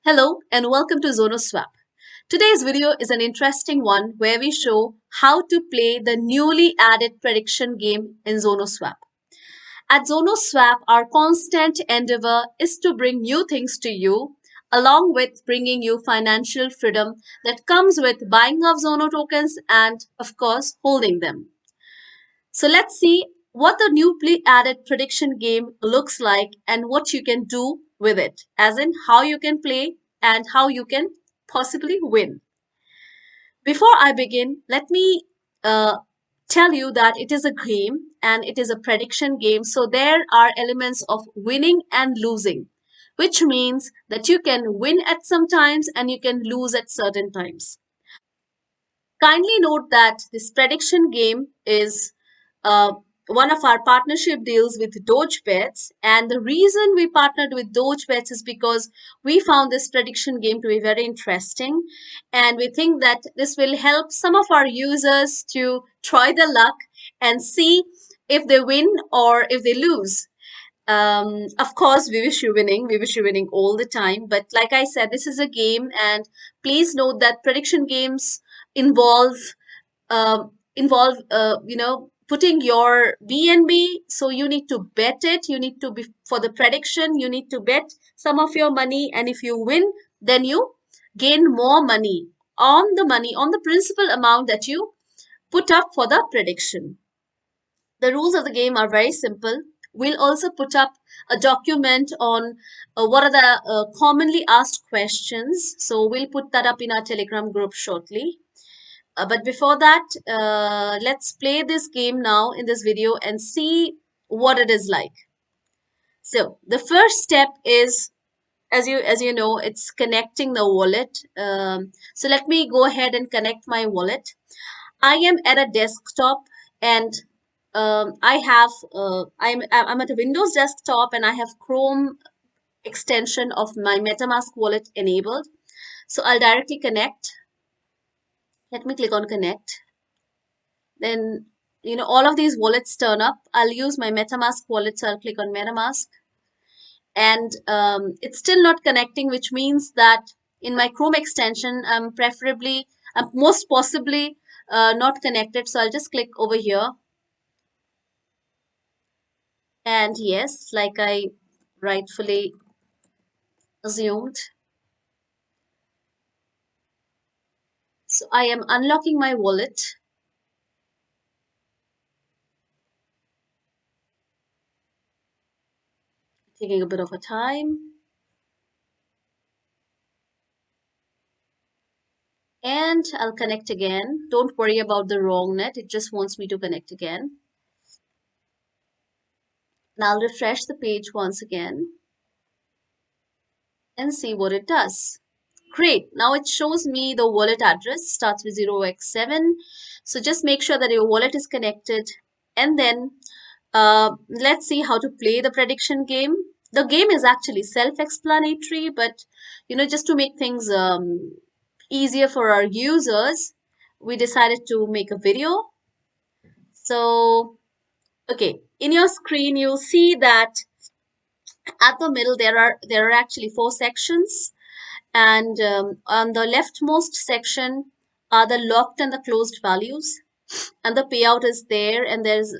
Hello and welcome to Zonoswap. Today's video is an interesting one where we show how to play the newly added prediction game in Zonoswap. At Zonoswap, our constant endeavor is to bring new things to you, along with bringing you financial freedom that comes with buying of Zono tokens and, of course, holding them. So let's see what the newly added prediction game looks like and what you can do with it, as in how you can play and how you can possibly win. Before I begin, let me tell you that it is a game and it is a prediction game. So there are elements of winning and losing, which means that you can win at some times and you can lose at certain times. Kindly note that this prediction game is uh, one of our partnership deals with DogeBets, and the reason we partnered with DogeBets is because we found this prediction game to be very interesting, and we think that this will help some of our users to try the luck and see if they win or if they lose. Of course, we wish you winning. We wish you winning all the time. But like I said, this is a game, and please note that prediction games involve putting your BNB. So you need to bet it. You need to be for the prediction. You need to bet some of your money, and if you win, then you gain more money on the principal amount that you put up for the prediction. The rules of the game are very simple. We'll also put up a document on what are the commonly asked questions. So we'll put that up in our Telegram group shortly. But before that, let's play this game now in this video and see what it is like. So the first step is, as you know, it's connecting the wallet. So let me go ahead and connect my wallet. I am at a desktop and I'm at a Windows desktop and I have Chrome extension of my MetaMask wallet enabled. So I'll directly connect. Let me click on connect. Then all of these wallets turn up. I'll use my MetaMask wallet, so I'll click on MetaMask, and it's still not connecting, which means that in my Chrome extension, I'm most possibly not connected. So I'll just click over here. And yes, like I rightfully assumed. So I am unlocking my wallet. Taking a bit of a time. And I'll connect again. Don't worry about the wrong net. It just wants me to connect again. And I'll refresh the page once again and see what it does. Great. Now it shows me the wallet address starts with 0x7. So just make sure that your wallet is connected. And then let's see how to play the prediction game. The game is actually self-explanatory, but just to make things easier for our users, we decided to make a video. So, okay, in your screen, you'll see that at the middle there are actually four sections, and on the leftmost section are the locked and the closed values, and the payout is there, and there's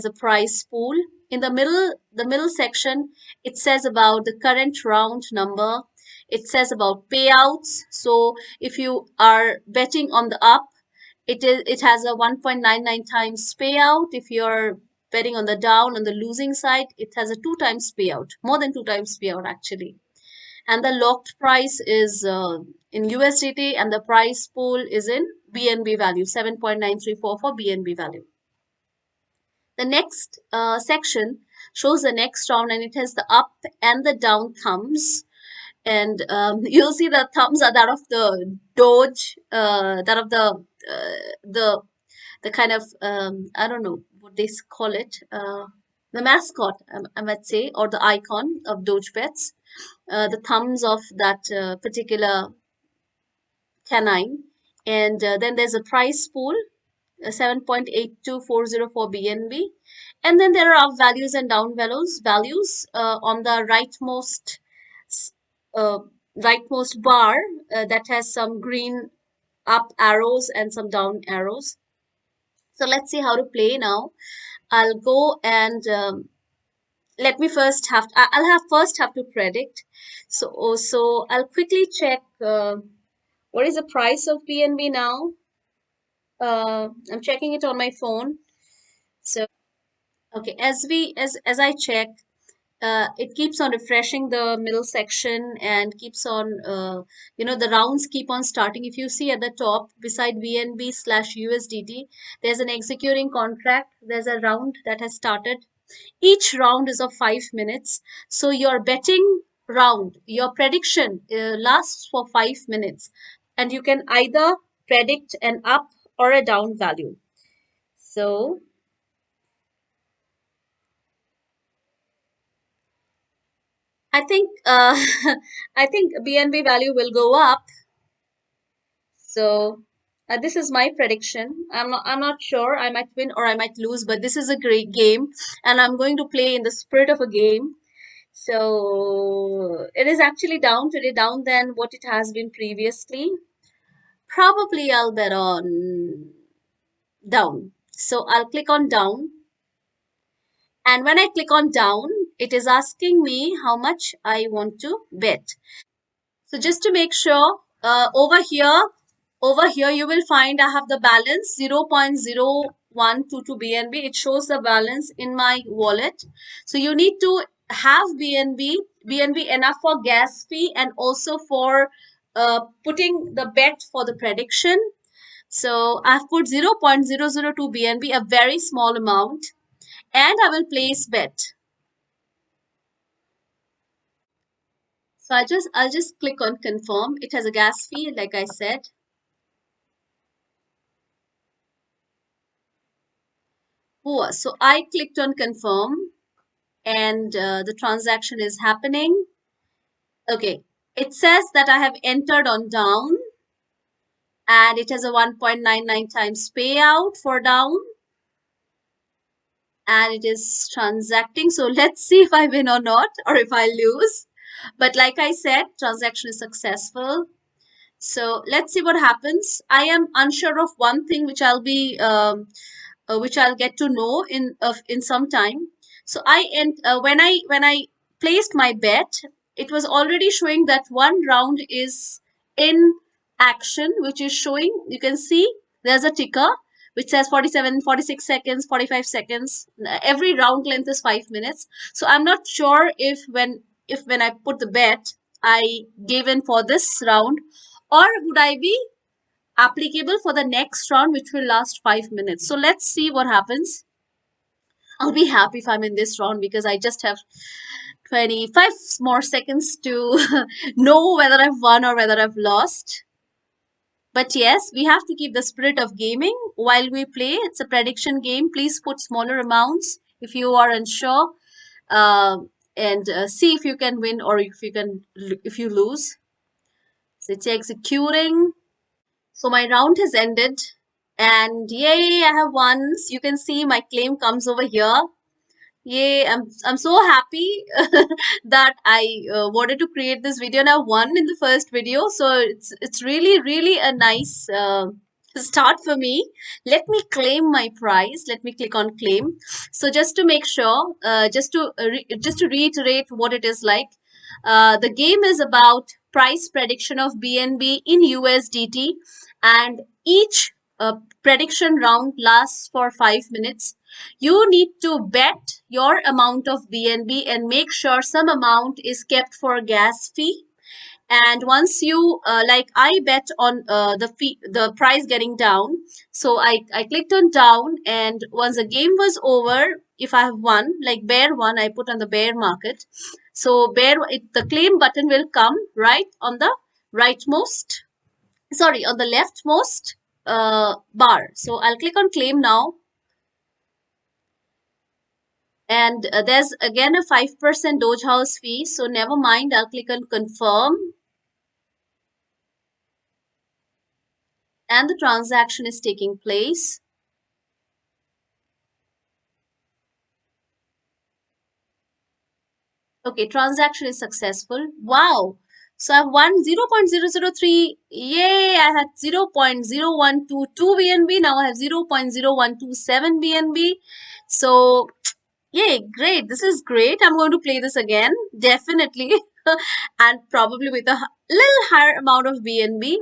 a price pool. In the middle section, it says about the current round number. It says about payouts. So if you are betting on the up, it has a 1.99 times payout. If you're betting on the down, on the losing side, it has a 2 times payout, more than 2 times payout actually. And the locked price is in USDT, and the price pool is in BNB value, 7.934 for BNB value. The next section shows the next round, and it has the up and the down thumbs. And you'll see the thumbs are that of the Doge, that of the kind of I don't know what they call it, the mascot, I might say, or the icon of Doge Bets, the thumbs of that particular canine. And then there's a price pool, 7.82404 BNB. And then there are up values and down values on the rightmost uh, rightmost bar that has some green up arrows and some down arrows. So let's see how to play now. I'll go and let me first have I'll have first have to predict. So I'll quickly check what is the price of BNB now. I'm checking it on my phone. So okay, as I check, it keeps on refreshing the middle section and keeps on the rounds keep on starting. If you see at the top beside BNB slash USDT, there's an executing contract. There's a round that has started. Each round is of 5 minutes. So your betting round, your prediction lasts for 5 minutes, and you can either predict an up or a down value. So I think I think BNB value will go up. So this is my prediction. I'm not sure. I might win or I might lose, but this is a great game, and I'm going to play in the spirit of a game. So it is actually down today, down than what it has been previously. Probably I'll bet on down. So I'll click on down, and when I click on down, it is asking me how much I want to bet. So just to make sure, over here you will find I have the balance 0.0122 BNB. It shows the balance in my wallet. So you need to have BNB enough for gas fee and also for putting the bet for the prediction. So I've put 0.002 BNB, a very small amount, and I will place bet. So I'll just click on confirm. It has a gas fee, like I said. Oh, so I clicked on confirm and the transaction is happening. Okay, it says that I have entered on down and it has a 1.99 times payout for down and it is transacting. So let's see if I win or not or if I lose. But like I said, transaction is successful. So let's see what happens. I am unsure of one thing which I'll get to know in some time. So when I placed my bet, it was already showing that one round is in action, which is showing. You can see there's a ticker which says 47, 46 seconds, 45 seconds. Every round length is 5 minutes. So I'm not sure if when I put the bet, I gave in for this round, or would I be applicable for the next round, which will last 5 minutes. So let's see what happens. I'll be happy if I'm in this round because I just have 25 more seconds to know whether I've won or whether I've lost. But yes, we have to keep the spirit of gaming while we play. It's a prediction game. Please put smaller amounts if you are unsure, uh, and see if you can win or if you lose. So it's executing. So my round has ended, and yay, I have won. So you can see my claim comes over here. Yay, I'm so happy that I wanted to create this video and I won in the first video. So it's really a nice start for me. Let me claim my prize. Let me click on claim. So just to make sure, just to reiterate what it is like, the game is about price prediction of BNB in USDT, and each prediction round lasts for 5 minutes. You need to bet your amount of BNB and make sure some amount is kept for gas fee. And once you like I bet on the price getting down. So I clicked on down, and once the game was over, if I have won, like bear one, I put on the bear market. So the claim button will come right on the rightmost, sorry, on the leftmost bar. So I'll click on claim now, and there's again a 5% Doge House fee. So never mind, I'll click on confirm, and the transaction is taking place. Okay, transaction is successful. Wow. So I've won 0.003. Yay! I had 0.0122 BNB. Now I have 0.0127 BNB. So yay, great. This is great. I'm going to play this again, definitely, and probably with a little higher amount of BNB.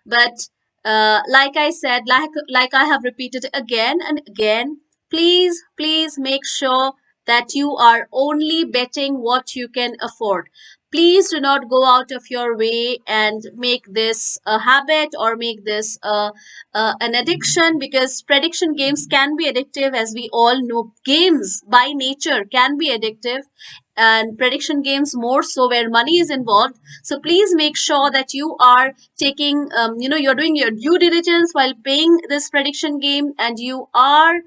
But like I said, like I have repeated again and again, please make sure that you are only betting what you can afford. Please do not go out of your way and make this a habit or make this an addiction, because prediction games can be addictive. As we all know, games by nature can be addictive, and prediction games more so, where money is involved. So please make sure that you are taking you're doing your due diligence while playing this prediction game, and you are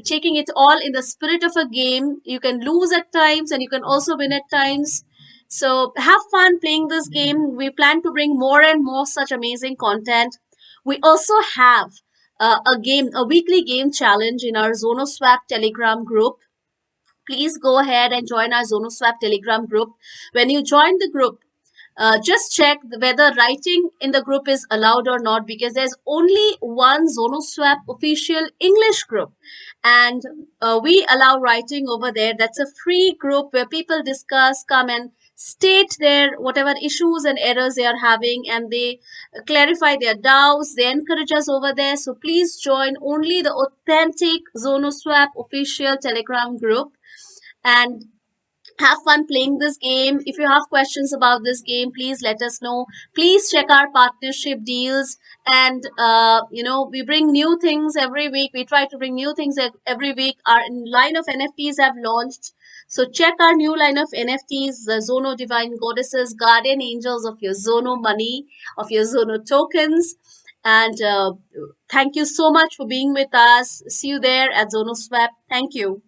taking it all in the spirit of a game. You can lose at times and you can also win at times. So have fun playing this game. We plan to bring more and more such amazing content. We also have a weekly game challenge in our Zonoswap Telegram group. Please go ahead and join our Zonoswap Telegram group. When you join the group, just check whether writing in the group is allowed or not, because there's only one Zonoswap official English group, and we allow writing over there. That's a free group where people discuss, come and state their whatever issues and errors they are having, and they clarify their doubts. They encourage us over there. So please join only the authentic Zonoswap official Telegram group and have fun playing this game. If you have questions about this game, please let us know. Please check our partnership deals, and we bring new things every week. We try to bring new things every week. Our line of NFTs have launched, so check our new line of NFTs: the Zono Divine Goddesses, Guardian Angels of your Zono money, of your Zono tokens. And thank you so much for being with us. See you there at Zonoswap. Thank you.